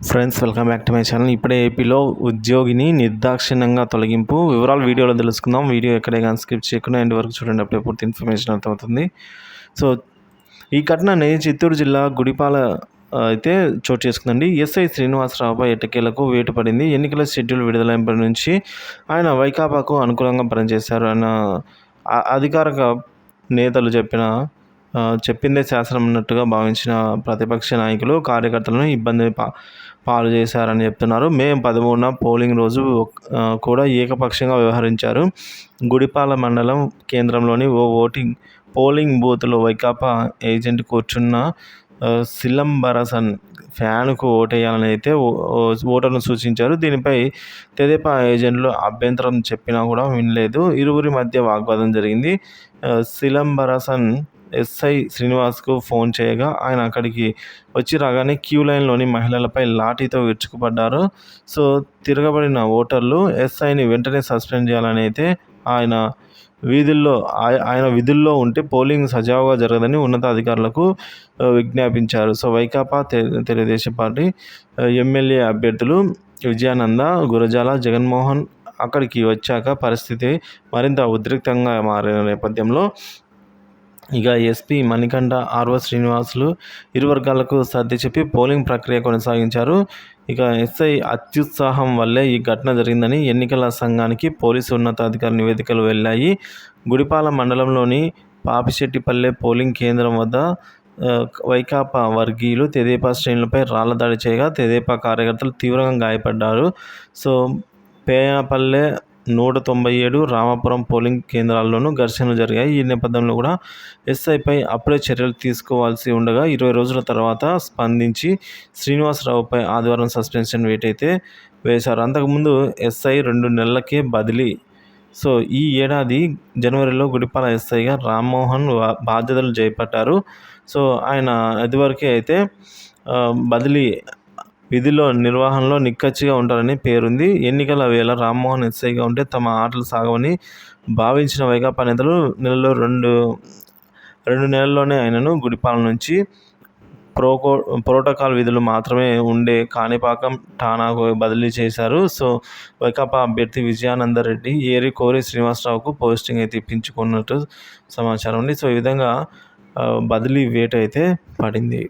Friends, welcome back to my channel. ఇప్పుడే ఏపీలో ఉద్యోగిని నిర్దాక్షిణ్యంగా తొలగింపు వివరాలు వీడియోలో తెలుసుకుందాం. వీడియో ఎక్కడే కానీ స్కిప్ చేయకుండా ఎండ్ వరకు చూడండి. అప్పుడే పూర్తి ఇన్ఫర్మేషన్ అర్థమవుతుంది. సో ఈ ఘటనని చిత్తూరు జిల్లా గుడిపాల అయితే చోటు చేసుకుందండి. ఎస్ఐ శ్రీనివాసరావుపై ఎట్టకేలకు వేటు పడింది. ఎన్నికల షెడ్యూల్ విడుదలైనప్పటి నుంచి ఆయన వైకాపాకు అనుకూలంగా పనిచేశారు అన్న అధికారిక నేతలు చెప్పిందే శాసనం అన్నట్టుగా భావించిన ప్రతిపక్ష నాయకులు కార్యకర్తలను ఇబ్బంది పాలు చేశారని చెప్తున్నారు. మే 13న పోలింగ్ రోజు కూడా ఏకపక్షంగా వ్యవహరించారు. గుడిపాల మండలం కేంద్రంలోని ఓ పోలింగ్ బూత్లో వైకాపా ఏజెంట్ కూర్చున్న సిలంబరసన్ ఫ్యాన్కు ఓటేయాలని అయితే ఓటర్ను సూచించారు. దీనిపై తెదేపా ఏజెంట్లు అభ్యంతరం చెప్పినా కూడా వినలేదు. ఇరువురి మధ్య వాగ్వాదం జరిగింది. సిలంబరసన్ ఎస్ఐ శ్రీనివాస్కు ఫోన్ చేయగా ఆయన అక్కడికి వచ్చి రాగానే క్యూ లైన్లోని మహిళలపై లాఠీతో విరుచుకుపడ్డారు. సో తిరగబడిన ఓటర్లు ఎస్ఐని వెంటనే సస్పెండ్ చేయాలని అయితే ఆయన విధుల్లో ఉంటే పోలింగ్ సజావుగా జరగదని ఉన్నతాధికారులకు విజ్ఞాపించారు. సో వైకాపా తెలుగుదేశం పార్టీ ఎమ్మెల్యే అభ్యర్థులు విజయానంద, గురజాల జగన్మోహన్ అక్కడికి వచ్చాక పరిస్థితి మరింత ఉద్రిక్తంగా మారిన నేపథ్యంలో ఇక ఎస్పీ మణికంఠ, ఆర్వ శ్రీనివాసులు ఇరు వర్గాలకు సర్ది చెప్పి పోలింగ్ ప్రక్రియ కొనసాగించారు. ఇక ఎస్ఐ అత్యుత్సాహం వల్లే ఈ ఘటన జరిగిందని ఎన్నికల సంఘానికి పోలీసు ఉన్నతాధికారి నివేదికలు వెళ్ళాయి. గుడిపాల మండలంలోని పాపిశెట్టిపల్లె పోలింగ్ కేంద్రం వద్ద వైకాపా వర్గీయులు తెదేపా శ్రేణులపై రాళ్ల దాడి చేయగా తెదేపా కార్యకర్తలు తీవ్రంగా గాయపడ్డారు. సో పేయనపల్లె 197 రామాపురం పోలింగ్ కేంద్రాల్లోనూ ఘర్షణలు జరిగాయి. ఈ నేపథ్యంలో కూడా ఎస్ఐపై అప్పుడే చర్యలు తీసుకోవాల్సి ఉండగా 20 రోజుల తర్వాత స్పందించి శ్రీనివాసరావుపై ఆదివారం సస్పెన్షన్ వేటైతే వేశారు. అంతకుముందు ఎస్ఐ 2 నెలలకే బదిలీ. సో ఈ ఏడాది జనవరిలో గుడిపాల ఎస్ఐగా రామ్మోహన్ బాధ్యతలు చేపట్టారు. సో ఆయన ఇదివరకే అయితే బదిలీ విధుల్లో నిర్వహణలో నిక్కచ్చిగా ఉంటారని పేరుంది. ఎన్నికల వేళ రామ్మోహన్ ఎస్ఐగా ఉంటే తమ ఆటలు సాగవని భావించిన వైకాపా నేతలు రెండు నెలల్లోనే ఆయనను గుడిపాల నుంచి ప్రోటోకాల్ విధులు మాత్రమే ఉండే కాణిపాకం ఠాణాకు బదిలీ చేశారు. సో వైకాపా అభ్యర్థి విజయానందరెడ్డి ఏరి కోరి శ్రీనివాసరావుకు పోస్టింగ్ అయితే ఇప్పించుకున్నట్టు సమాచారం ఉంది. సో ఈ విధంగా బదిలీ వేట అయితే పడింది.